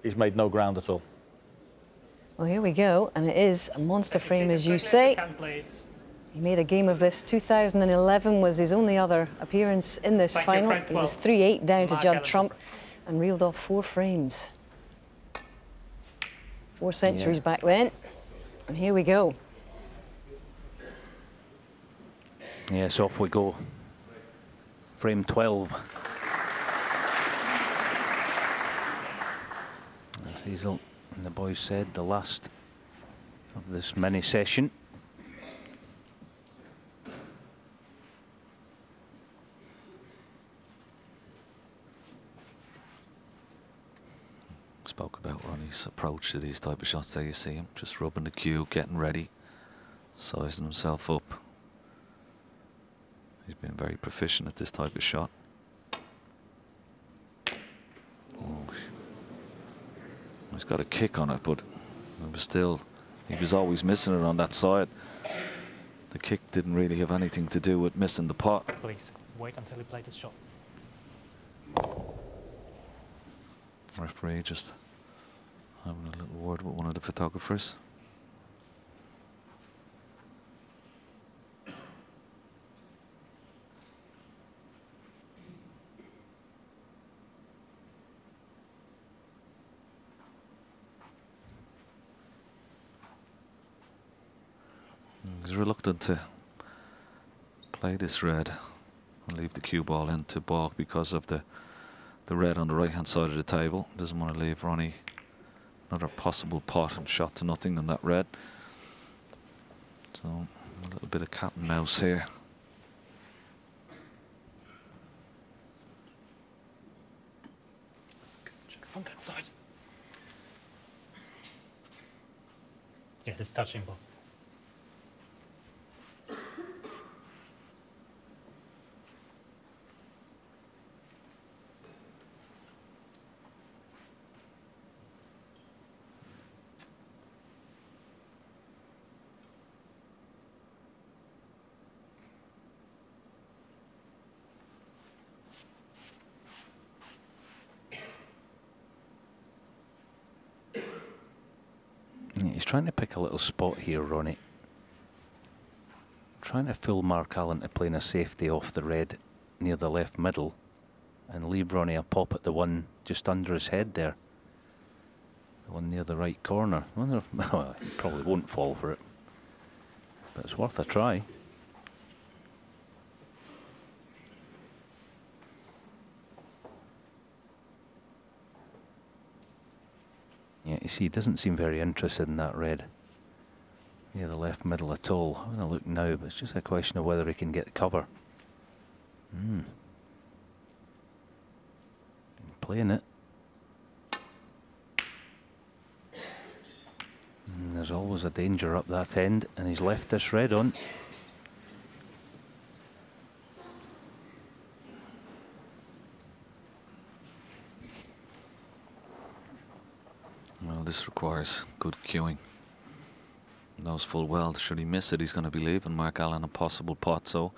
he's made no ground at all. Well, here we go, and it is a monster frame, as you say. He made a game of this. 2011 was his only other appearance in this final. He was 3-8 down to Judd Trump and reeled off 4 frames. 4 centuries back then. And here we go. Yes, off we go. Frame 12. As Hazel and the boys said, the last of this mini session. Spoke about Ronnie's approach to these type of shots. There you see him, just rubbing the cue, getting ready, sizing himself up. He's been very proficient at this type of shot. Oh, he's got a kick on it, but it was still, he was always missing it on that side. The kick didn't really have anything to do with missing the pot. Please wait until he played his shot. Referee just having a little word with one of the photographers. He's reluctant to play this red and leave the cue ball into balk because of the red on the right hand side of the table. Doesn't want to leave Ronnie another possible pot and shot to nothing on that red. So a little bit of cat and mouse here. Check from that side. Yeah, it's touching ball. He's trying to pick a little spot here, Ronnie. Trying to fool Mark Allen to playing a safety off the red near the left middle and leave Ronnie a pop at the one just under his head there. The one near the right corner. I wonder if, well, he probably won't fall for it, but it's worth a try. Yeah, you see, he doesn't seem very interested in that red near the left middle at all. I'm going to look now, but it's just a question of whether he can get cover. Playing it. And there's always a danger up that end, and he's left this red on. Well, this requires good cueing. Knows full well, should he miss it, he's going to be leaving Mark Allen a possible pot. So,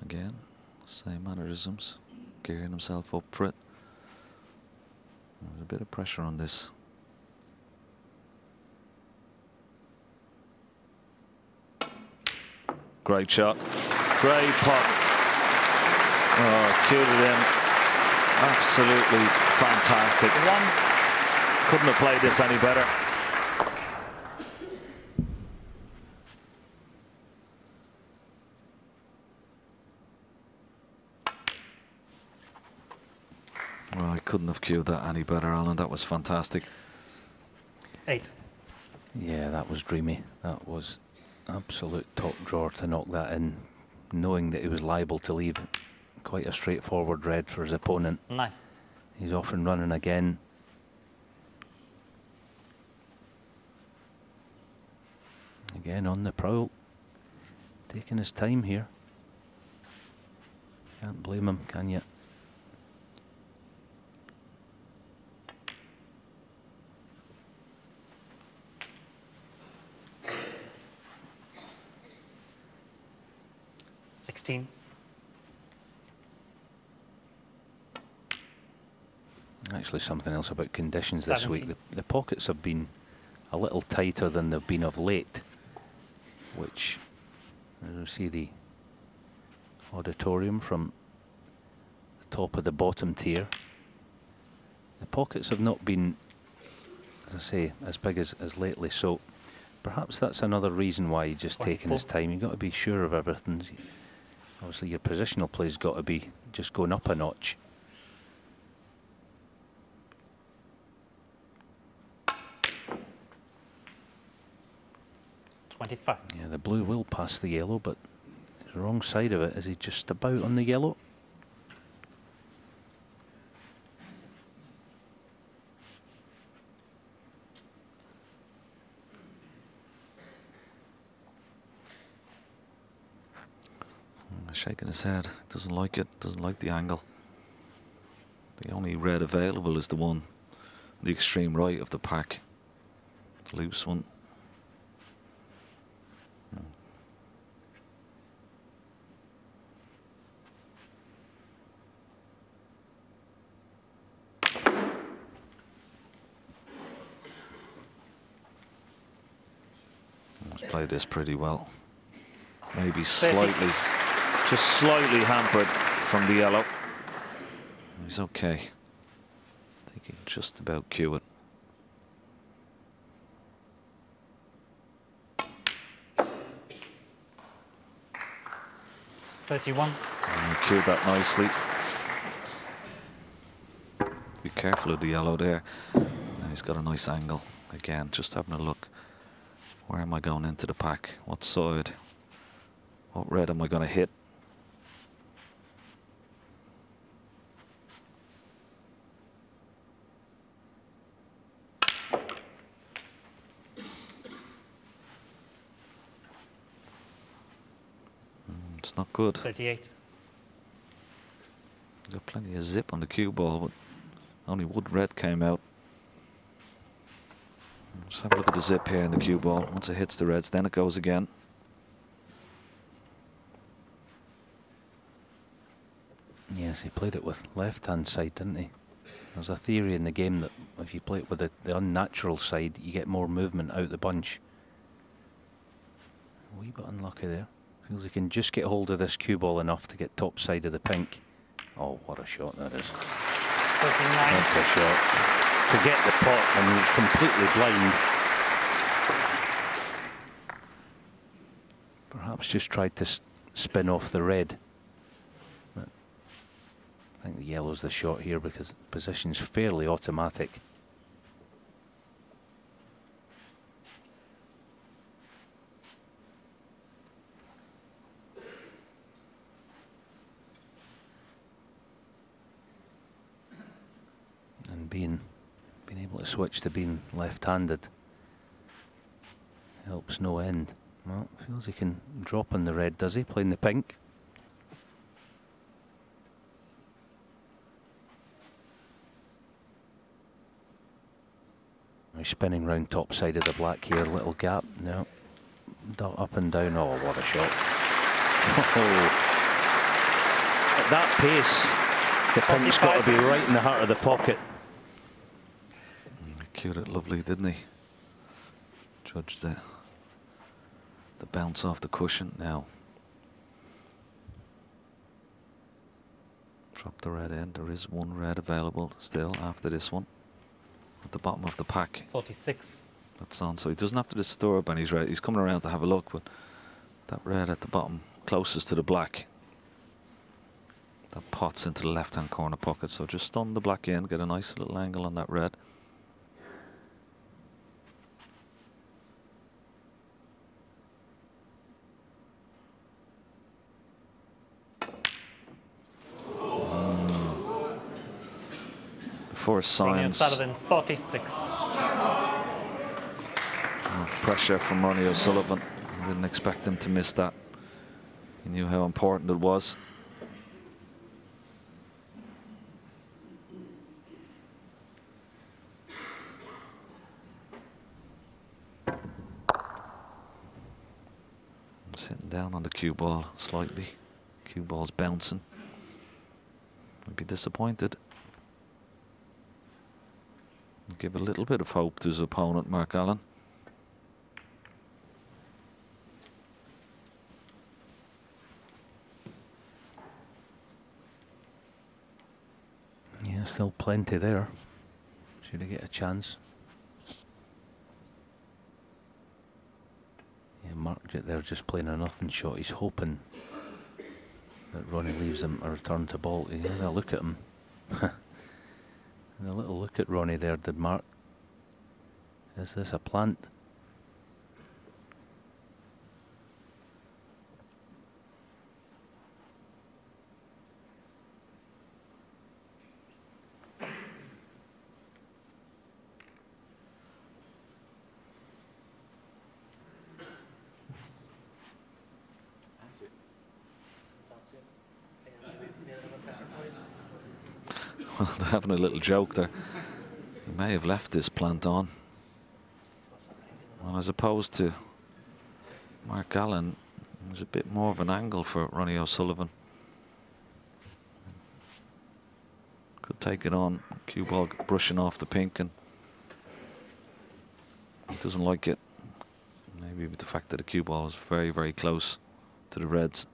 again, same mannerisms, gearing himself up for it. There's a bit of pressure on this. Great shot. Great pot. Oh, cued it in. Absolutely fantastic. Couldn't have played this any better. Well, I couldn't have cued that any better, Alan. That was fantastic. 8. Yeah, that was dreamy. That was absolute top drawer to knock that in, knowing that he was liable to leave quite a straightforward red for his opponent. 9. He's off and running again. Again on the prowl, taking his time here. Can't blame him, can you? actually something else about conditions this 17. week. The pockets have been a little tighter than they've been of late, which, as you see the auditorium from the top of the bottom tier, the pockets have not been, as I say, as big as lately, so perhaps that's another reason why he's just taking his time. You've got to be sure of everything. Obviously your positional play's got to be just going up a notch. Yeah, the blue will pass the yellow, but the wrong side of it. Is he just about on the yellow? Shaking his head, doesn't like it, doesn't like the angle. The only red available is the one, the extreme right of the pack. Loose one. Let's play this pretty well. Maybe slightly, just slightly hampered from the yellow. He's okay. I think he can just about cue it. And he cued that nicely. Be careful of the yellow there. Now he's got a nice angle. Again, just having a look. Where am I going into the pack? What side? What red am I going to hit? It's not good. 38. Got plenty of zip on the cue ball, but only wood red came out. Just have a look at the zip here in the cue ball. Once it hits the reds, then it goes again. Yes, he played it with left-hand side, didn't he? There's a theory in the game that if you play it with the unnatural side, you get more movement out the bunch. A wee bit unlucky there. Feels he can just get hold of this cue ball enough to get top side of the pink. Oh, what a shot that is. 39. That's a shot. To get the pot, and he's completely blind. Perhaps just tried to spin off the red. But I think the yellow's the shot here because the position's fairly automatic. And being able to switch to being left-handed helps no end. Well, feels he can drop on the red, does he? Playing the pink. He's spinning round top side of the black here, little gap. No, dot up and down. Oh, what a shot! Oh. At that pace, the pink's got to be right in the heart of the pocket. Cued it lovely, didn't he? Judged the bounce off the cushion now. Drop the red in. There is one red available still after this one. At the bottom of the pack. 46. That's on, so he doesn't have to disturb any red. He's coming around to have a look, but that red at the bottom, closest to the black, that pots into the left-hand corner pocket. So just stun the black in, get a nice little angle on that red. Before signs 46. Pressure from Ronnie O'Sullivan. Didn't expect him to miss that. He knew how important it was. Sitting down on the cue ball slightly. Cue ball's bouncing. I'd be disappointed. give a little bit of hope to his opponent, Mark Allen. Yeah, still plenty there. Should he get a chance? Yeah, Mark there just playing a nothing shot. He's hoping that Ronnie leaves him a return to ball. He had a look at him. And a little look at Ronnie there, did Mark. Is this a plant? Well, they're having a little joke there. He may have left this plant on. Well, as opposed to Mark Allen, there's a bit more of an angle for Ronnie O'Sullivan. Could take it on. Cue ball brushing off the pink, and he doesn't like it. Maybe with the fact that the cue ball is very, very close to the reds.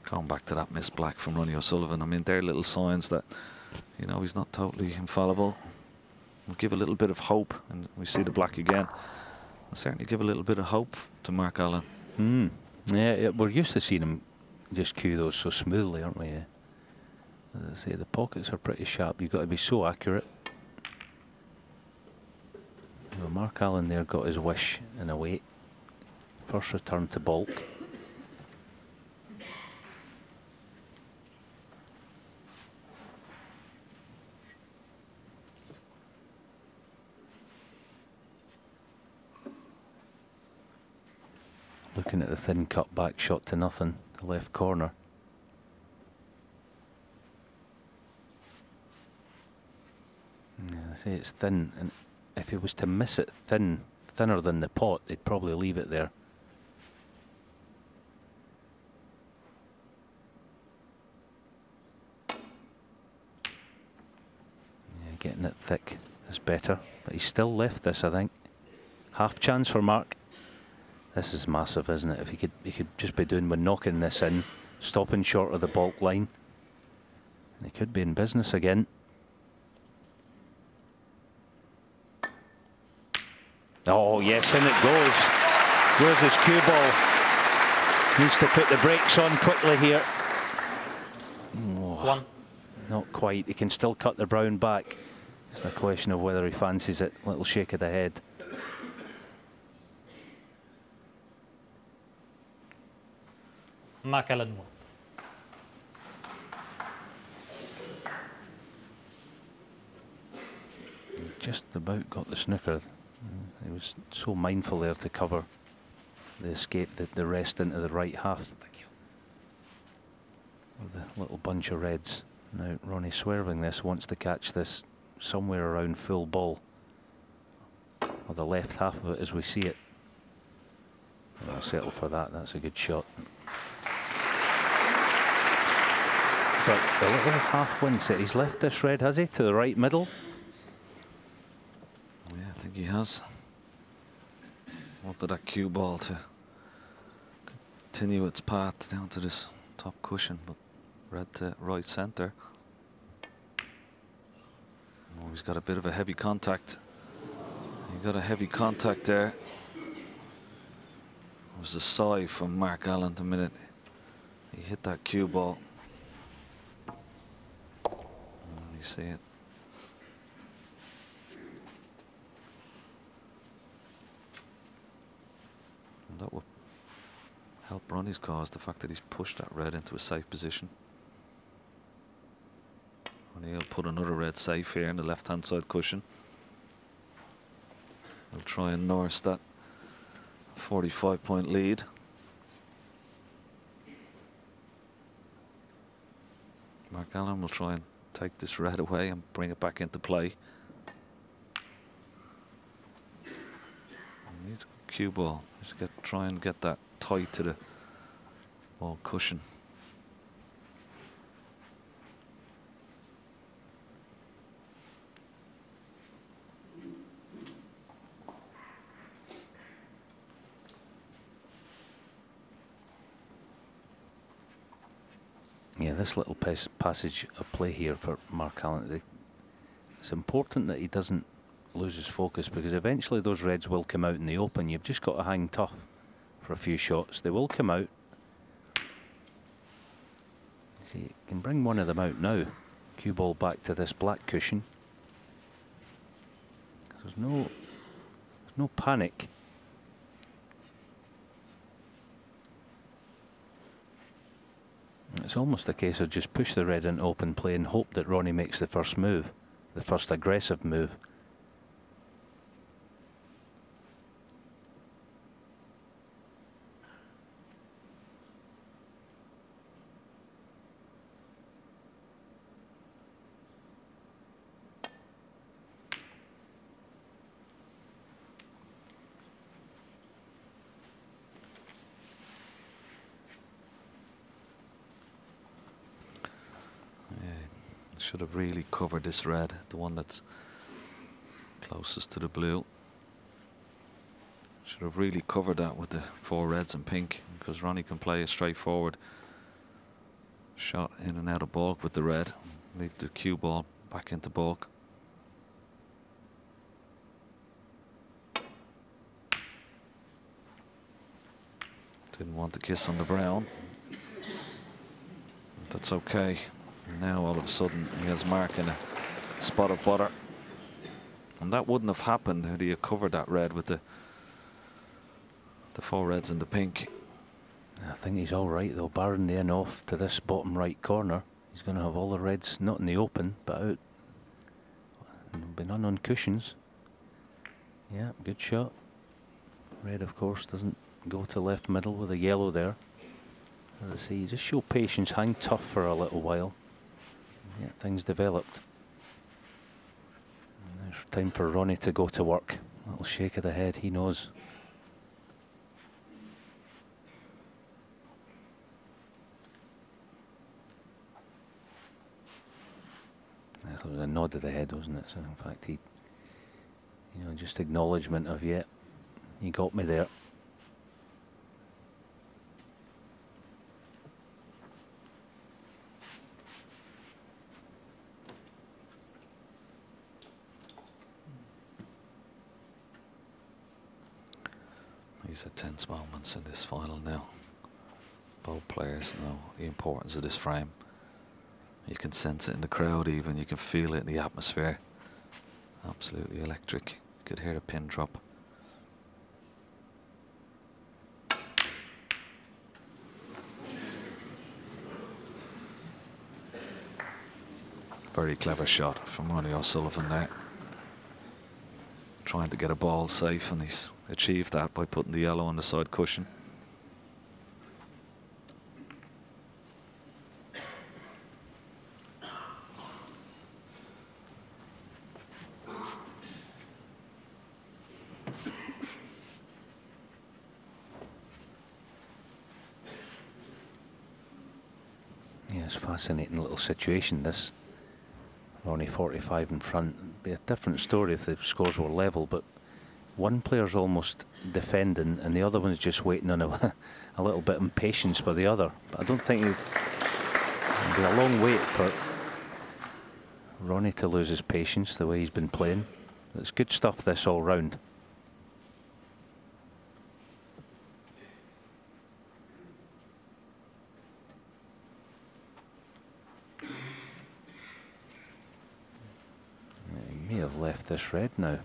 Going back to that miss black from Ronnie O'Sullivan. I mean, they're little signs that, you know, he's not totally infallible. We'll give a little bit of hope, and we see the black again. We'll certainly give a little bit of hope to Mark Allen. Yeah, we're used to seeing him just cue those so smoothly, aren't we? As I say, the pockets are pretty sharp. You've got to be so accurate. Well, Mark Allen there got his wish in a way. First return to balk. Looking at the thin cut back shot to nothing, the left corner. Yeah, I say it's thin, and if he was to miss it thinner than the pot, he'd probably leave it there. Yeah, getting it thick is better, but he's still left this, I think. Half chance for Mark. This is massive, isn't it? If he could just be doing with knocking this in, stopping short of the balk line, and he could be in business again. Oh yes, in it goes. Where's his cue ball? Needs to put the brakes on quickly here. Oh, not quite. He can still cut the brown back. It's a question of whether he fancies it. Little shake of the head. Mark Allen. Just about got the snooker. He was so mindful there to cover the escape, the rest into the right half. Thank you. With a little bunch of reds. Now Ronnie swerving this, wants to catch this somewhere around full ball, or the left half of it as we see it. I'll settle for that. That's a good shot. But the little half wind set. He's left this red, has he, to the right middle? Yeah, I think he has. Wanted that cue ball to continue its path down to this top cushion, but red to right centre. Oh, he's got a bit of a heavy contact. He got a heavy contact there. It was a sigh from Mark Allen the minute he hit that cue ball. You see it. And that will help Ronnie's cause, the fact that he's pushed that red into a safe position. And he'll put another red safe here in the left-hand side cushion. He'll try and nurse that 45-point lead. Mark Allen will try and take this red away and bring it back into play. He needs a cue ball. He's got try and get that tight to the ball cushion. Yeah, this little passage of play here for Mark Allen, it's important that he doesn't lose his focus, because eventually those reds will come out in the open. You've just got to hang tough for a few shots. They will come out. See, you can bring one of them out now. Cue ball back to this black cushion. There's no panic. It's almost a case of just push the red into open play and hope that Ronnie makes the first move, the first aggressive move. Should have really covered this red, the one that's closest to the blue. Should have really covered that with the 4 reds and pink, because Ronnie can play a straightforward shot in and out of balk with the red. Leave the cue ball back into balk. Didn't want the kiss on the brown. That's okay. Now all of a sudden he has Mark in a spot of butter, and that wouldn't have happened had he covered that red with the 4 reds and the pink. I think he's all right though, barring the in off to this bottom right corner. He's going to have all the reds not in the open but out. There'll be none on cushions. Yeah, good shot. Red of course doesn't go to left middle with a yellow there. As I say, you just show patience, hang tough for a little while. Yeah, things developed. And there's time for Ronnie to go to work. A little shake of the head, he knows. It was a nod of the head, wasn't it? So in fact, he, you know, just acknowledgement of, yeah, you got me there. These are tense moments in this final now. Both players know the importance of this frame. You can sense it in the crowd even, you can feel it in the atmosphere. Absolutely electric. You could hear the pin drop. Very clever shot from Ronnie O'Sullivan there. Trying to get a ball safe, and he's achieved that by putting the yellow on the side cushion. Yeah, it's a fascinating little situation, this. Ronnie 45 in front. It'd be a different story if the scores were level, but one player's almost defending and the other one's just waiting on a little bit of patience for the other. But I don't think it'd be a long wait for Ronnie to lose his patience the way he's been playing. It's good stuff this all round. He may have left this red now.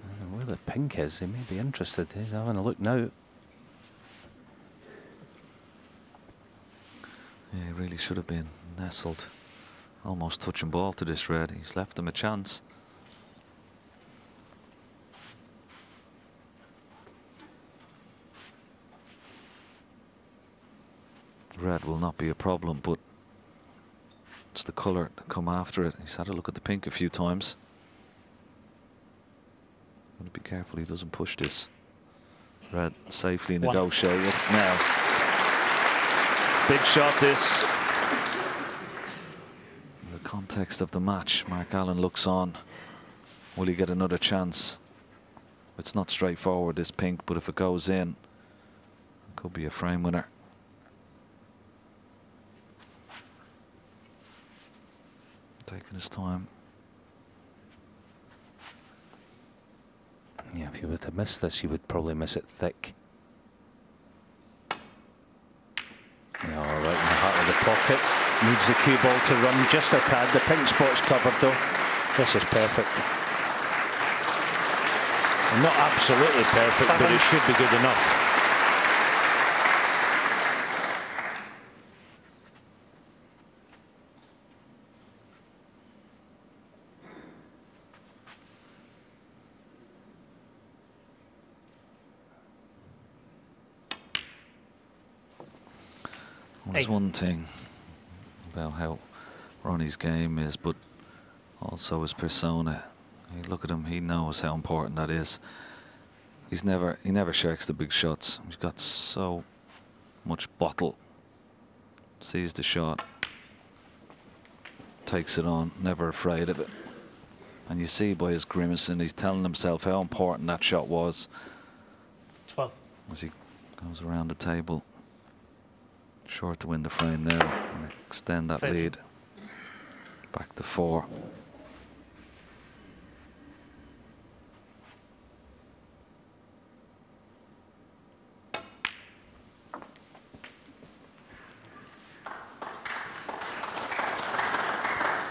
I don't know where the pink is. He may be interested. He's having a look now. Yeah, he really should have been nestled, almost touching ball to this red. He's left him a chance. Red will not be a problem, but it's the colour to come after it. He's had a look at the pink a few times. Got to be careful he doesn't push this. Red safely negotiated. Now, big shot this. In the context of the match, Mark Allen looks on. Will he get another chance? It's not straightforward, this pink, but if it goes in, it could be a frame winner. Taking his time. Yeah, if you were to miss this, you would probably miss it thick. Yeah, all right, in the heart of the pocket. Needs the cue ball to run just a tad. The pink spot's covered though. This is perfect. Not absolutely perfect, but it should be good enough. Well, there's one thing about how Ronnie's game is, but also his persona. You look at him, he knows how important that is. He never shirks the big shots. He's got so much bottle. Sees the shot, takes it on, never afraid of it. And you see by his grimace, and he's telling himself how important that shot was. 12. As he goes around the table. Short to win the frame there and extend that 30. lead back to 4.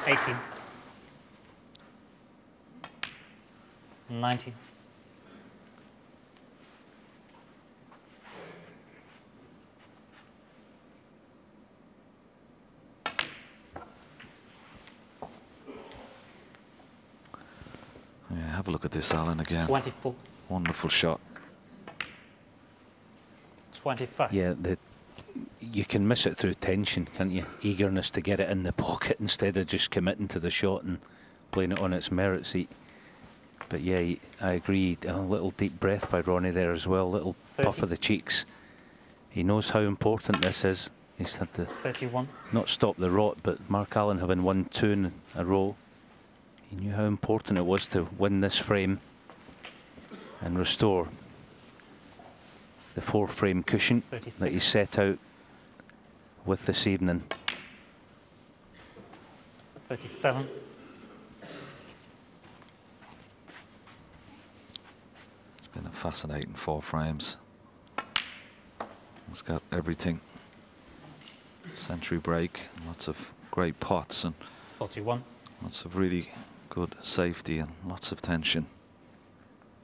$18. 19. Yeah, have a look at this, Alan, again. 24. Wonderful shot. 25. Yeah, you can miss it through tension, can't you? Eagerness to get it in the pocket instead of just committing to the shot and playing it on its merits. But yeah, I agree. A little deep breath by Ronnie there as well. Little 30. puff of the cheeks. He knows how important this is. He's had to 31. not stop the rot, but Mark Allen having won 2 in a row, he knew how important it was to win this frame and restore the 4-frame cushion 36. that he set out with this evening. 37. It's been a fascinating 4 frames. It's got everything. Century break, lots of great pots and 41. lots of really good safety and lots of tension.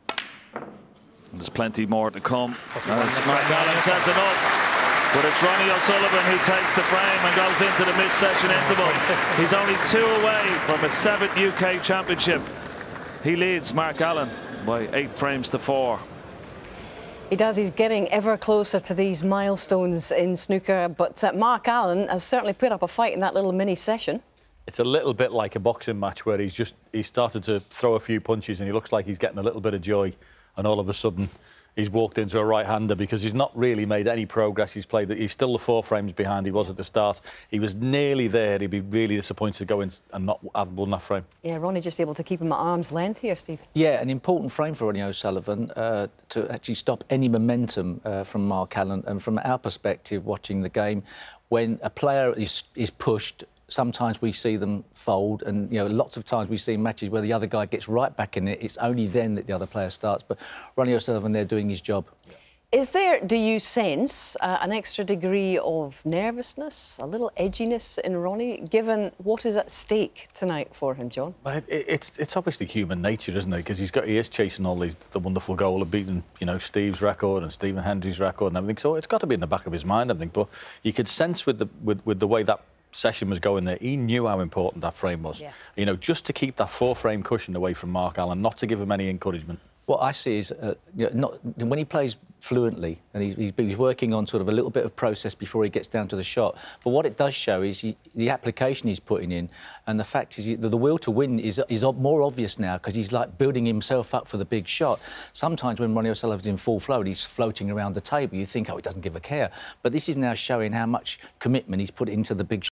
And there's plenty more to come. As Mark Allen says enough. But it's Ronnie O'Sullivan who takes the frame and goes into the mid-session interval. He's only 2 away from a 7th UK championship. He leads Mark Allen by 8 frames to 4. He does. He's getting ever closer to these milestones in snooker. But Mark Allen has certainly put up a fight in that little mini session. It's a little bit like a boxing match where he started to throw a few punches and he looks like he's getting a little bit of joy, and all of a sudden he's walked into a right-hander because he's not really made any progress. He's still the 4 frames behind he was at the start. He was nearly there. He'd be really disappointed to go in and not have won that frame. Yeah, Ronnie just able to keep him at arm's length here, Steve. Yeah, an important frame for Ronnie O'Sullivan to actually stop any momentum from Mark Allen. And from our perspective, watching the game, when a player is pushed, sometimes we see them fold, and lots of times we see matches where the other guy gets right back in it. It's only then that the other player starts. But Ronnie O'Sullivan there doing his job. Is there, do you sense, an extra degree of nervousness, a little edginess in Ronnie, given what is at stake tonight for him, John? Well, it's obviously human nature, isn't it? Because he is chasing all the wonderful goal of beating, Steve's record and Stephen Hendry's record and everything. So it's got to be in the back of his mind, I think. But you could sense with the way that session was going there, he knew how important that frame was. Yeah. Just to keep that 4-frame cushion away from Mark Allen, not to give him any encouragement. What I see is when he plays fluently, and he's working on sort of a little bit of process before he gets down to the shot. But what it does show is the application he's putting in, and the fact is that the will to win is more obvious now because he's like building himself up for the big shot. Sometimes when Ronnie O'Sullivan's in full flow and he's floating around the table, you think, oh, he doesn't give a care. But this is now showing how much commitment he's put into the big shot.